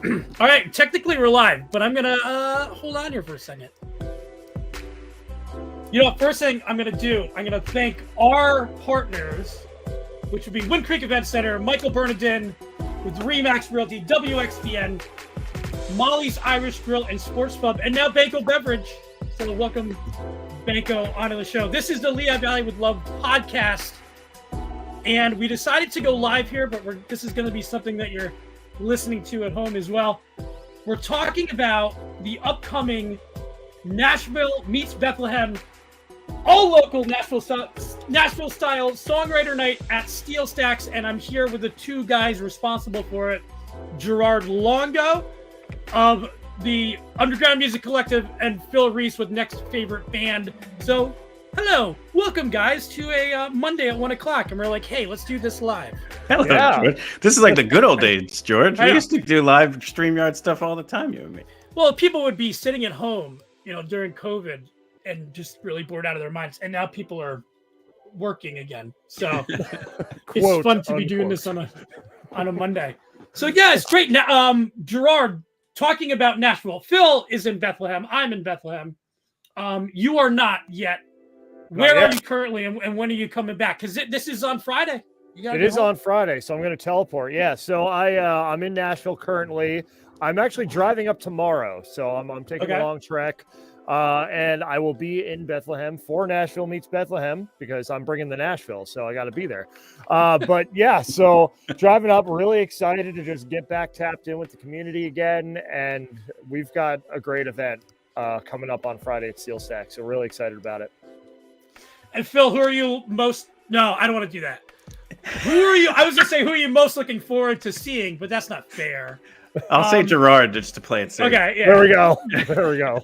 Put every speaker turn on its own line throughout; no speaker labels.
All right, technically we're live, but I'm gonna hold on here for a second. You know, first thing I'm gonna do, I'm gonna thank our partners, which would be Wind Creek Event Center, Michael Bernardin with Remax Realty, WXPN, Molly's Irish Grill and Sports Pub, and now Banco Beverage. So welcome Banco onto the show. This is the Lehigh Valley with Love podcast, and we decided to go live here, but this is going to be something that you're listening to at home as well. We're talking about the upcoming Nashville Meets Bethlehem, all local Nashville-style Songwriter Night at SteelStacks, and I'm here with the two guys responsible for it, Gerard Longo of the Underground Music Collective and Phil Reese with Next Favorite Band. So, hello, welcome guys to a Monday at 1 o'clock, and we're like, hey, let's do this live.
Hello, George. This is like the good old days, George. We used to do live StreamYard stuff all the time, you and me.
Well, people would be sitting at home, you know, during COVID and just really bored out of their minds, and now people are working again. So it's fun to be doing this on a Monday. So yeah, it's great. Now, Gerard, talking about Nashville. Phil is in Bethlehem. I'm in Bethlehem. You are not yet. Where are you currently, and when are you coming back? Because this is on Friday.
It is on Friday, so I'm going to teleport. Yeah, so I'm in Nashville currently. I'm actually driving up tomorrow, so I'm taking a long trek. And I will be in Bethlehem for Nashville Meets Bethlehem because I'm bringing the Nashville, so I got to be there. But yeah, so driving up, really excited to just get back tapped in with the community again. And we've got a great event coming up on Friday at SteelStacks, so really excited about it.
And Phil, who are you most? No, I don't want to do that. Who are you? I was going to say, who are you most looking forward to seeing, but that's not fair.
I'll say Gerard just to play it safe.
Okay, yeah.
There we go. There we go.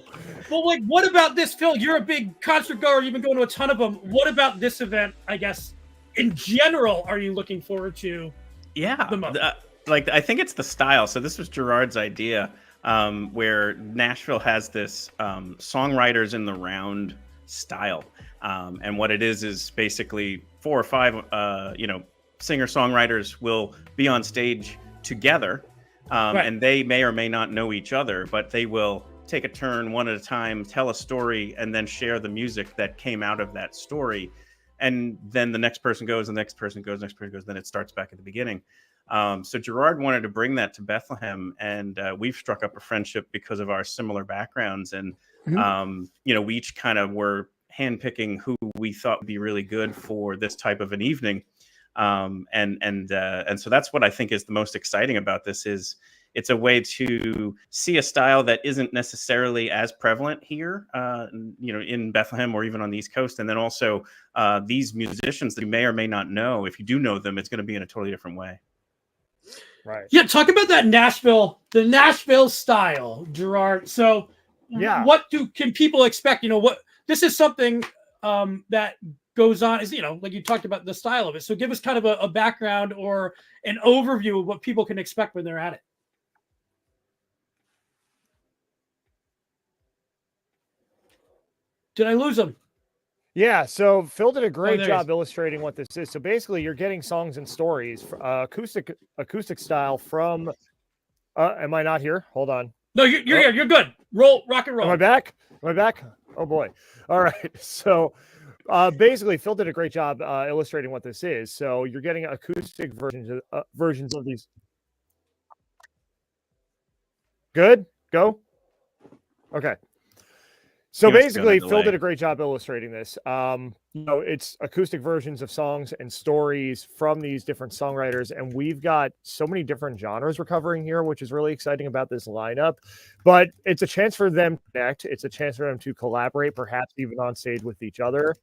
Well, like, what about this, Phil? You're a big concert goer. You've been going to a ton of them. What about this event, I guess, in general, are you looking forward to?
Yeah, I think it's the style. So this was Gerard's idea, where Nashville has this songwriters in the round style. And what it is basically 4 or 5, singer-songwriters will be on stage together. And they may or may not know each other, but they will take a turn one at a time, tell a story, and then share the music that came out of that story. And then the next person goes, the next person goes, then it starts back at the beginning. So Gerard wanted to bring that to Bethlehem, and we've struck up a friendship because of our similar backgrounds. And, we each kind of were handpicking who we thought would be really good for this type of an evening. And so that's what I think is the most exciting about this is it's a way to see a style that isn't necessarily as prevalent here, in Bethlehem or even on the East Coast. And then also these musicians that you may or may not know, if you do know them, it's going to be in a totally different way.
Right.
Yeah. Talk about that the Nashville style, Gerard. So
yeah,
can people expect? This is something that goes on is, like you talked about the style of it. So give us kind of a background or an overview of what people can expect when they're at it. Did I lose them?
Yeah, so Phil did a great job illustrating what this is. So basically you're getting songs and stories, acoustic style from, am I not here? Hold on.
No, you're here. You're good. Rock and roll.
Am I back? Oh boy. All right. So basically Phil did a great job illustrating what this is. So you're getting acoustic versions of these. Good? Go? Okay. So basically, Phil did a great job illustrating this. It's acoustic versions of songs and stories from these different songwriters, and we've got so many different genres we're covering here, which is really exciting about this lineup. But it's a chance for them to connect. It's a chance for them to collaborate, perhaps even on stage with each other.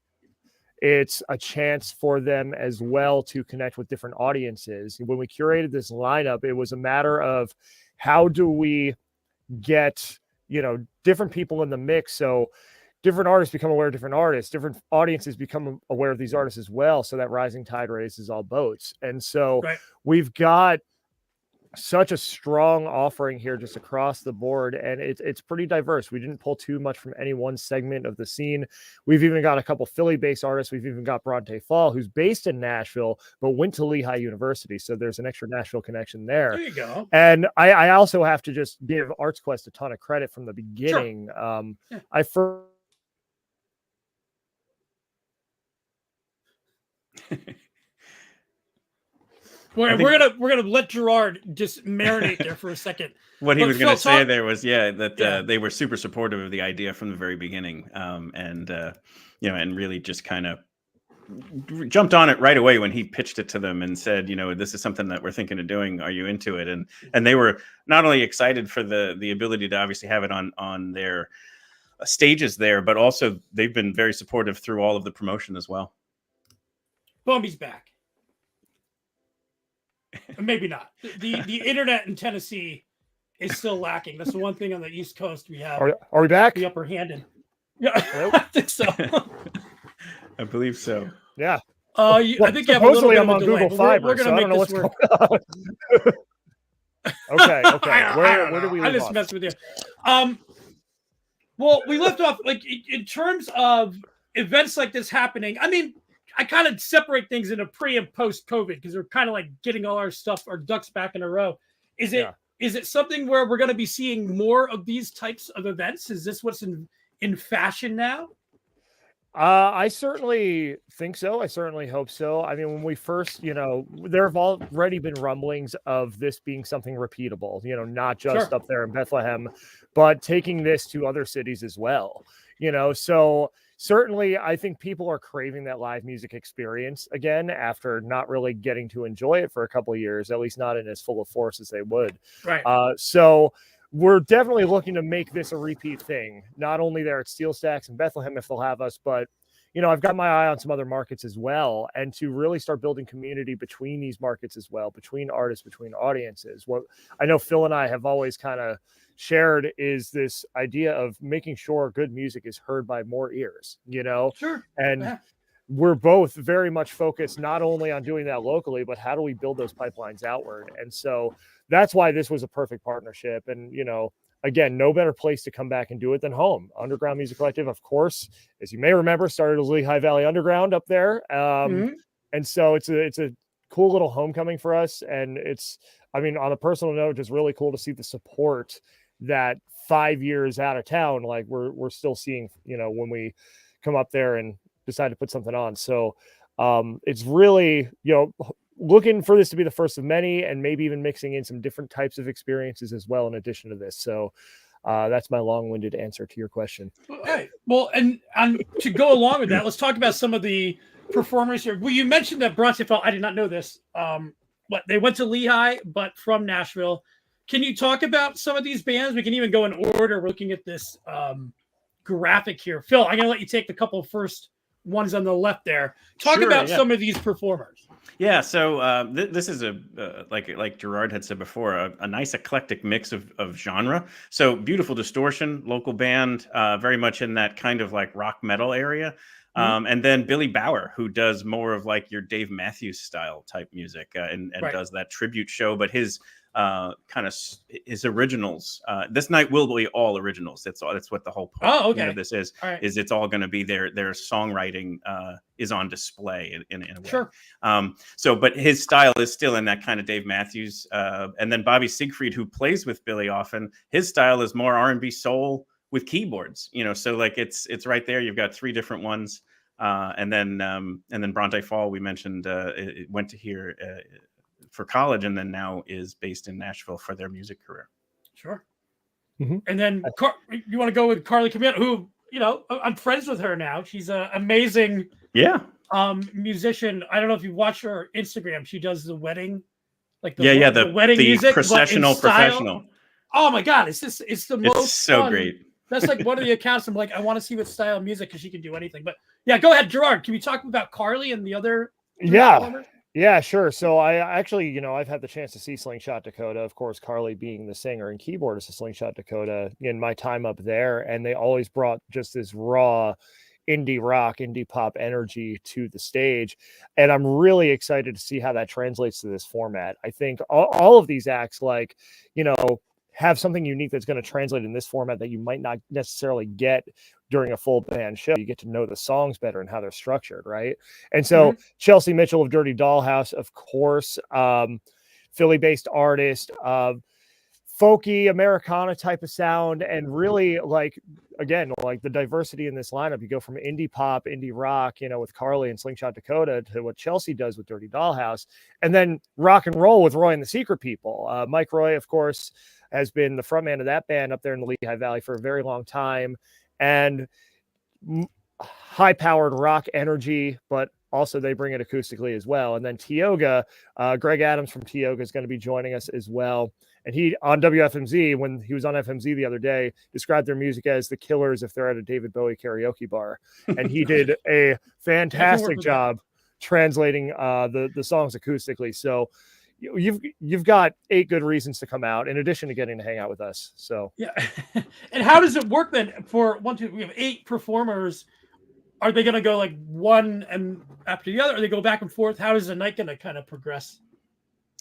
It's a chance for them as well to connect with different audiences. When we curated this lineup, it was a matter of how do we get different people in the mix. So different artists become aware of different artists, different audiences become aware of these artists as well. So that rising tide raises all boats. And so we've got such a strong offering here just across the board, and it's pretty diverse. We didn't pull too much from any one segment of the scene. We've even got a couple Philly-based artists. We've even got Bronte Fall, who's based in Nashville but went to Lehigh University, so there's an extra Nashville connection there.
There you go.
And I also have to just give Arts Quest a ton of credit from the beginning. Sure. Yeah. I first
We're gonna let Gerard just marinate there for a second.
What he was going to say there was, that they were super supportive of the idea from the very beginning, and really just kind of jumped on it right away when he pitched it to them and said, this is something that we're thinking of doing. Are you into it? And they were not only excited for the ability to obviously have it on their stages there, but also they've been very supportive through all of the promotion as well.
Bumby's back. Maybe not. The internet in Tennessee is still lacking. That's the one thing on the East Coast we have.
Are we back?
The upper hand in. Yeah, I think so.
I believe so.
Yeah.
I think you have a little bit
I'm on Google Fiber. We're going to make this work. Okay. Where do we leave
I just
off?
messed with you. Well, we left off like in terms of events like this happening. I mean, I kind of separate things into pre and post COVID because we're kind of like getting all our ducks back in a row. Is it something where we're going to be seeing more of these types of events? Is this what's in fashion now?
I certainly think so. I certainly hope so. I mean, when we first, there have already been rumblings of this being something repeatable, not just up there in Bethlehem, but taking this to other cities as well, so certainly I think people are craving that live music experience again after not really getting to enjoy it for a couple of years, at least not in as full of force as they would.
Right.
So we're definitely looking to make this a repeat thing, not only there at SteelStacks in Bethlehem, if they'll have us, but, I've got my eye on some other markets as well, and to really start building community between these markets as well, between artists, between audiences. What I know Phil and I have always kind of shared is this idea of making sure good music is heard by more ears,
Sure.
And we're both very much focused not only on doing that locally, but how do we build those pipelines outward? And so that's why this was a perfect partnership. And, again, no better place to come back and do it than home. Underground Music Collective, of course, as you may remember, started as Lehigh Valley Underground up there. And so it's a cool little homecoming for us. And on a personal note, just really cool to see the support that 5 years out of town, like we're still seeing, when we come up there and decide to put something on. So it's really, looking for this to be the first of many, and maybe even mixing in some different types of experiences as well in addition to this. So that's my long-winded answer to your question.
Okay. Well, and to go along with that, let's talk about some of the performers here. Well, you mentioned that Bronte Fall, I did not know this. They went to Lehigh, but from Nashville. Can you talk about some of these bands? We can even go in order. We're looking at this graphic here. Phil, I'm going to let you take the couple first ones on the left there. Talk about some of these performers.
Yeah, so this is like Gerard had said before, a nice eclectic mix of genre. So Beautiful Distortion, local band, very much in that kind of like rock metal area. And then Billy Bauer, who does more of like your Dave Matthews style type music and does that tribute show. But his his originals. This night will be all originals. That's what the whole point of this is. Right. Is it's all going to be their songwriting is on display in a way.
Sure.
But his style is still in that kind of Dave Matthews. And then Bobby Siegfried, who plays with Billy often, his style is more R&B soul with keyboards. So like it's right there. You've got three different ones. And then Bronte Fall, we mentioned, it went to here for college, and then now is based in Nashville for their music career.
Sure. Mm-hmm. And then you want to go with Carly Camino, who, I'm friends with her now. She's an amazing musician. I don't know if you watch her Instagram. She does the wedding, like the wedding music,
professional.
Oh my God. It's the most
it's so
fun.
Great.
That's like one of the accounts. I'm like, I want to see what style of music, because she can do anything. But yeah, go ahead, Gerard. Can we talk about Carly and the other?
Yeah, sure. So I actually, I've had the chance to see Slingshot Dakota, of course, Carly being the singer and keyboardist of Slingshot Dakota in my time up there. And they always brought just this raw indie rock, indie pop energy to the stage. And I'm really excited to see how that translates to this format. I think all of these acts, like, have something unique that's going to translate in this format that you might not necessarily get during a full band show. You get to know the songs better and how they're structured, right? And so Chelsea Mitchell of Dirty Dollhouse, of course, Philly-based artist, folky Americana type of sound, and really again, the diversity in this lineup. You go from indie pop, indie rock, with Carly and Slingshot Dakota, to what Chelsea does with Dirty Dollhouse, and then rock and roll with Roy and the Secret People. Mike Roy, of course, has been the frontman of that band up there in the Lehigh Valley for a very long time, and high-powered rock energy, but also they bring it acoustically as well. And then Tioga, Greg Adams from Tioga is going to be joining us as well. And he, on WFMZ, when he was on FMZ the other day, described their music as the Killers if they're at a David Bowie karaoke bar. And he did a fantastic job translating the songs acoustically. So you've got 8 good reasons to come out in addition to getting to hang out with us. So
yeah. And how does it work then? For we have 8 performers. Are they going to go like one and after the other? Or they go back and forth? How is the night going to kind of progress?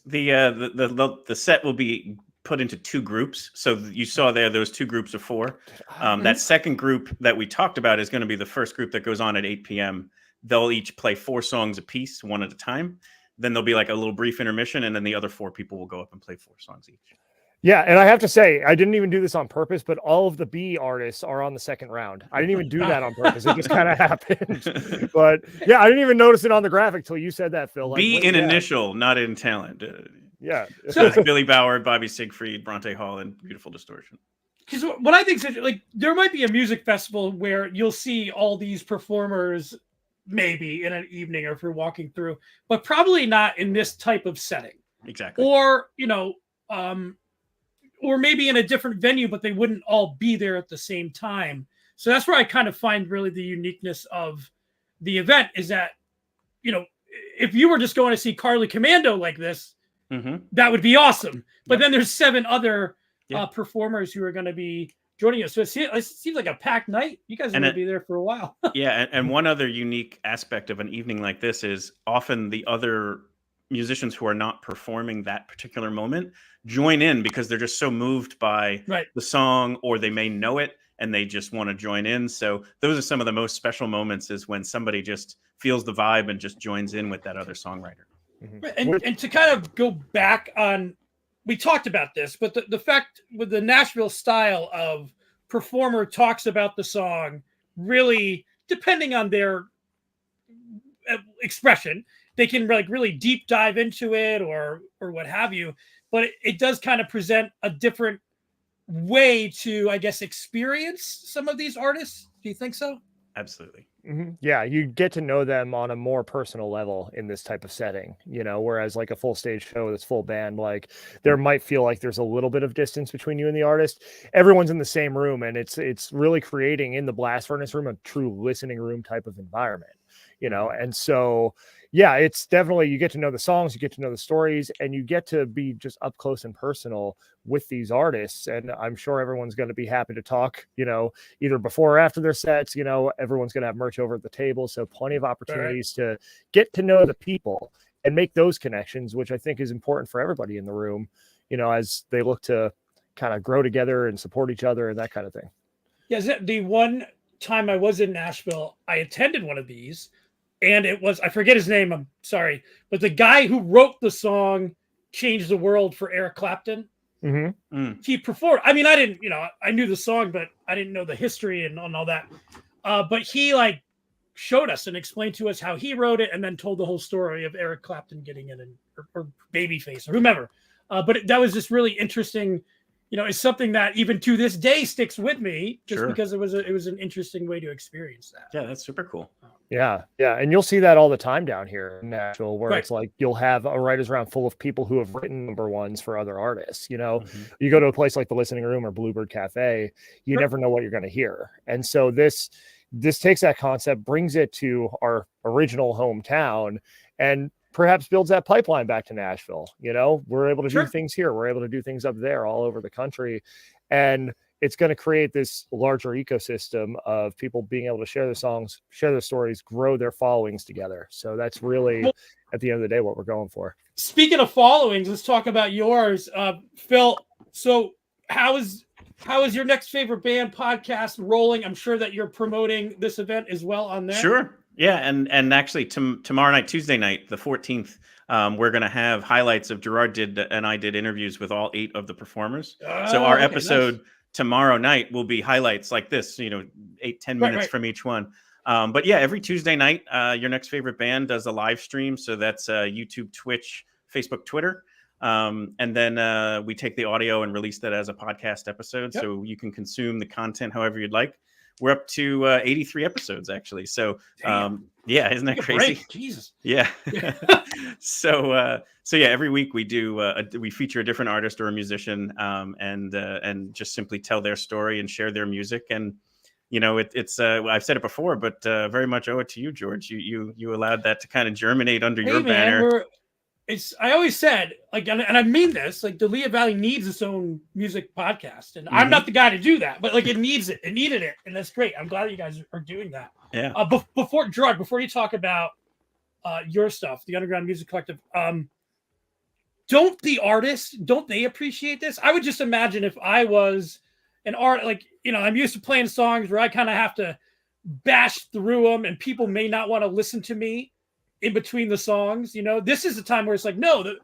The set will be put into 2 groups. So you saw there those 2 groups of 4. That second group that we talked about is going to be the first group that goes on at 8 p.m. They'll each play 4 songs apiece, one at a time. Then there'll be like a little brief intermission, and then the other 4 people will go up and play 4 songs each.
Yeah, and I have to say, I didn't even do this on purpose, but all of the B artists are on the second round. I didn't even do that on purpose. It just kind of happened. But yeah, I didn't even notice it on the graphic till you said that, Phil.
B in initial, not in talent.
Yeah.
So Billy Bauer, Bobby Siegfried, Bronte Hall, and Beautiful Distortion.
Because what I think is like there might be a music festival where you'll see all these performers maybe in an evening or if you're walking through, but probably not in this type of setting.
Exactly.
Or, or maybe in a different venue, but they wouldn't all be there at the same time. So that's where I kind of find really the uniqueness of the event is that, if you were just going to see Carly Commando like this, that would be awesome. But then there's 7 other performers who are going to be joining us. So it seems like a packed night. You guys are going to be there for a while.
And one other unique aspect of an evening like this is often the other musicians who are not performing that particular moment join in because they're just so moved by the song, or they may know it and they just want to join in. So those are some of the most special moments, is when somebody just feels the vibe and just joins in with that other songwriter.
And to kind of go back on, we talked about this, but the fact with the Nashville style of performer talks about the song, really depending on their expression, they can really deep dive into it or what have you. But it does kind of present a different way to, I guess, experience some of these artists. Do you think so?
Absolutely.
Yeah, you get to know them on a more personal level in this type of setting, whereas like a full stage show that's full band, there might feel like there's a little bit of distance between you and the artist. Everyone's in the same room, and it's really creating in the blast furnace room a true listening room type of environment, and so yeah, it's definitely, you get to know the songs, you get to know the stories, and you get to be just up close and personal with these artists. And I'm sure everyone's going to be happy to talk, either before or after their sets. Everyone's going to have merch over at the table. So plenty of opportunities to get to know the people and make those connections, which I think is important for everybody in the room, as they look to kind of grow together and support each other and that kind of thing.
Yeah, the one time I was in Nashville, I attended one of these. And it was, I forget his name, I'm sorry, but the guy who wrote the song Change the World for Eric Clapton, he performed. I mean, I didn't, I knew the song, but I didn't know the history and all that. But he showed us and explained to us how he wrote it, and then told the whole story of Eric Clapton getting in, or Babyface or whomever. But that was just really interesting. It's something that even to this day sticks with me, just because it was an interesting way to experience that.
Yeah, that's super cool.
Yeah. And you'll see that all the time down here in Nashville, where it's like you'll have a writer's round full of people who have written number ones for other artists. You go to a place like the Listening Room or Bluebird Cafe, you never know what you're going to hear. And so this takes that concept, brings it to our original hometown, and perhaps builds that pipeline back to Nashville. We're able to do things here. We're able to do things up there all over the country. And it's going to create this larger ecosystem of people being able to share their songs, share their stories, grow their followings together. So that's really, at the end of the day, what we're going for.
Speaking of followings, let's talk about yours, Phil. So how is your Next Favorite Band podcast rolling? I'm sure that you're promoting this event as well on there.
Sure. Yeah. And actually tomorrow night, Tuesday night, the 14th, we're going to have highlights of Gerard and I did interviews with all 8 of the performers. So our episode tomorrow night will be highlights like this, 8-10 minutes from each one. But yeah, every Tuesday night, your Next Favorite Band does a live stream. So that's YouTube, Twitch, Facebook, Twitter. And then we take the audio and release that as a podcast episode. Yep. So you can consume the content however you'd like. We're up to 83 episodes, actually. So, yeah, isn't that crazy?
Break. Jesus.
Yeah. So yeah, every week we do we feature a different artist or a musician, and just simply tell their story and share their music. And it's I've said it before, but very much owe it to you, George. You allowed that to kind of germinate under your banner.
I always said, like, and I mean this, like, the Lehigh Valley needs its own music podcast, and I'm not the guy to do that, but like, it needs it. It needed it, and that's great. I'm glad you guys are doing that.
Yeah.
Gerard, before you talk about your stuff, the Underground Music Collective, don't the artists, don't they appreciate this? I would just imagine if I was an art, like, I'm used to playing songs where I kind of have to bash through them, and people may not want to listen to me in between the songs. This is a time where it's like, no,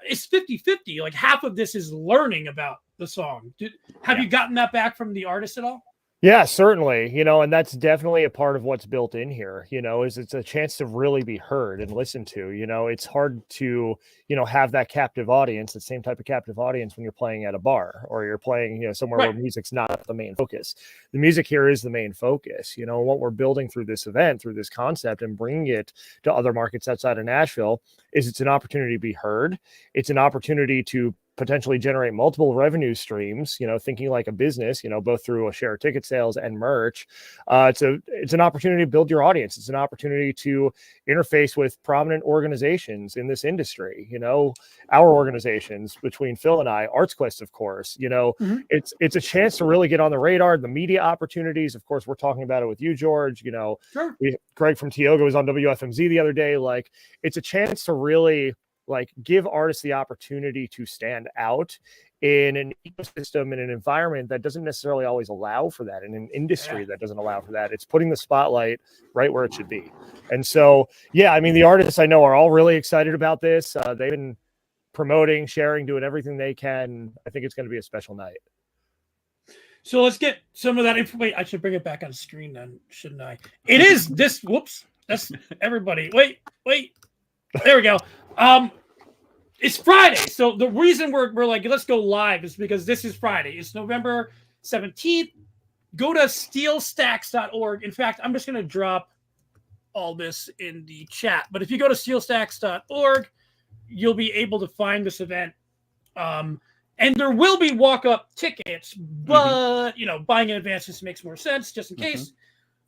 it's 50-50. Like, half of this is learning about the song. Have you gotten that back from the artist at all?
Yeah, certainly. And that's definitely a part of what's built in here, is it's a chance to really be heard and listened to. It's hard to, have that captive audience, the same type of captive audience when you're playing at a bar or you're playing, somewhere where music's not the main focus. The music here is the main focus. What we're building through this event, through this concept, and bringing it to other markets outside of Nashville is it's an opportunity to be heard. It's an opportunity to potentially generate multiple revenue streams, thinking like a business, both through a share of ticket sales and merch. It's an opportunity to build your audience. It's an opportunity to interface with prominent organizations in this industry, our organizations between Phil and I, ArtsQuest, of course, it's a chance to really get on the radar, the media opportunities. Of course, we're talking about it with you, George,
Sure.
Greg from Tioga was on WFMZ the other day. Like, it's a chance to really give artists the opportunity to stand out in an ecosystem, in an environment that doesn't necessarily always allow for that, in an industry that doesn't allow for that. It's putting the spotlight right where it should be. And so, yeah, the artists I know are all really excited about this. They've been promoting, sharing, doing everything they can. I think it's going to be a special night.
So let's get some of that information. I should bring it back on screen then, shouldn't I? It is this. Whoops. That's everybody. Wait. There we go. It's Friday. So the reason we're like, let's go live is because this is Friday. It's November 17th. Go to SteelStacks.org. In fact, I'm just going to drop all this in the chat. But if you go to SteelStacks.org, you'll be able to find this event. And there will be walk-up tickets, but, buying in advance just makes more sense just in case.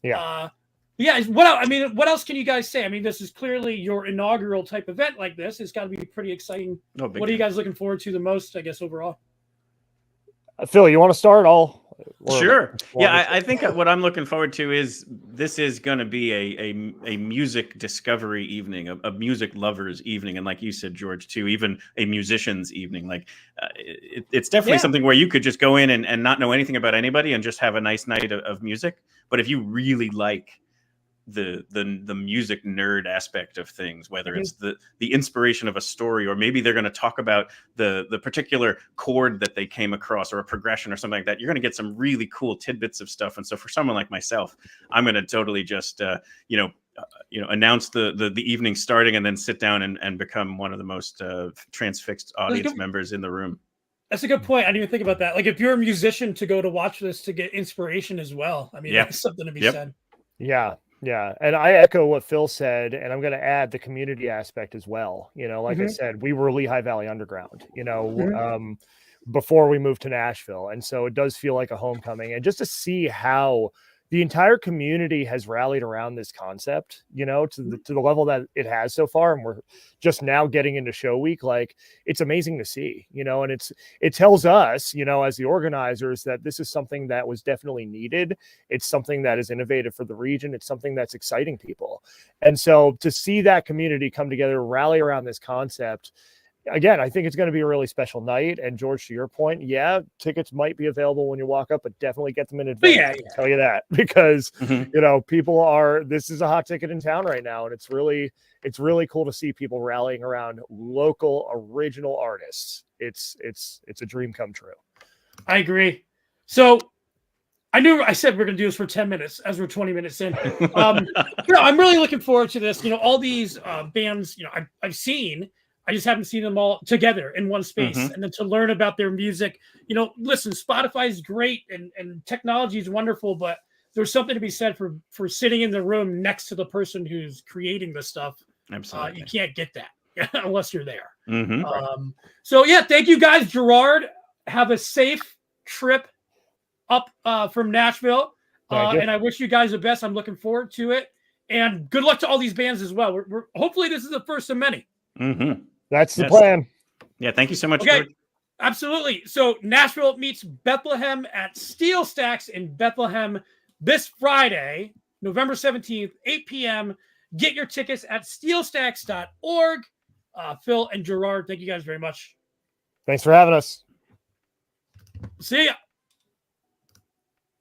Yeah.
What else can you guys say? This is clearly your inaugural type event like this. It's got to be pretty exciting. What are you guys looking forward to the most, I guess, overall?
Phil, you want to start?
Sure. Yeah, I think what I'm looking forward to is this is going to be a music discovery evening, a music lovers evening. And like you said, George, too, even a musician's evening. Like it's definitely something where you could just go in and not know anything about anybody and just have a nice night of music. But if you really like the music nerd aspect of things, whether it's the inspiration of a story, or maybe they're going to talk about the particular chord that they came across or a progression or something like that, you're going to get some really cool tidbits of stuff. And so for someone like myself, I'm going to totally just announce the evening starting and then sit down and become one of the most transfixed audience members in the room.
That's a good point. I didn't even think about that. Like, if you're a musician, to go to watch this to get inspiration as well. That's something to be said.
Yeah. And I echo what Phil said, and I'm going to add the community aspect as well. I said, we were Lehigh Valley Underground, before we moved to Nashville. And so it does feel like a homecoming, and just to see how the entire community has rallied around this concept, you know, to the level that it has so far. And we're just now getting into show week. Like, it's amazing to see, you know, and it tells us, you know, as the organizers, that this is something that was definitely needed. It's something that is innovative for the region. It's something that's exciting people. And so to see that community come together, rally around this concept, again, I think it's going to be a really special night. And George, to your point, yeah, tickets might be available when you walk up, but definitely get them in advance.
Yeah.
I'll tell you that, because you know, this is a hot ticket in town right now, and it's really cool to see people rallying around local original artists. It's a dream come true.
I agree. So I said we're going to do this for 10 minutes as we're 20 minutes in. I'm really looking forward to this. You know, all these bands, you know, I've seen. I just haven't seen them all together in one space. And then to learn about their music, you know, listen, Spotify is great and technology is wonderful, but there's something to be said for sitting in the room next to the person who's creating the stuff.
Absolutely.
You can't get that unless you're there. So yeah, thank you guys, Gerard. Have a safe trip up from Nashville. And I wish you guys the best. I'm looking forward to it. And good luck to all these bands as well. We're hopefully this is the first of many.
That's the plan.
Yeah, thank you so much.
Okay, absolutely. So Nashville Meets Bethlehem at SteelStacks in Bethlehem this Friday, November 17th, 8 p.m. Get your tickets at SteelStacks.org. Phil and Gerard, thank you guys very much.
Thanks for having us.
See ya.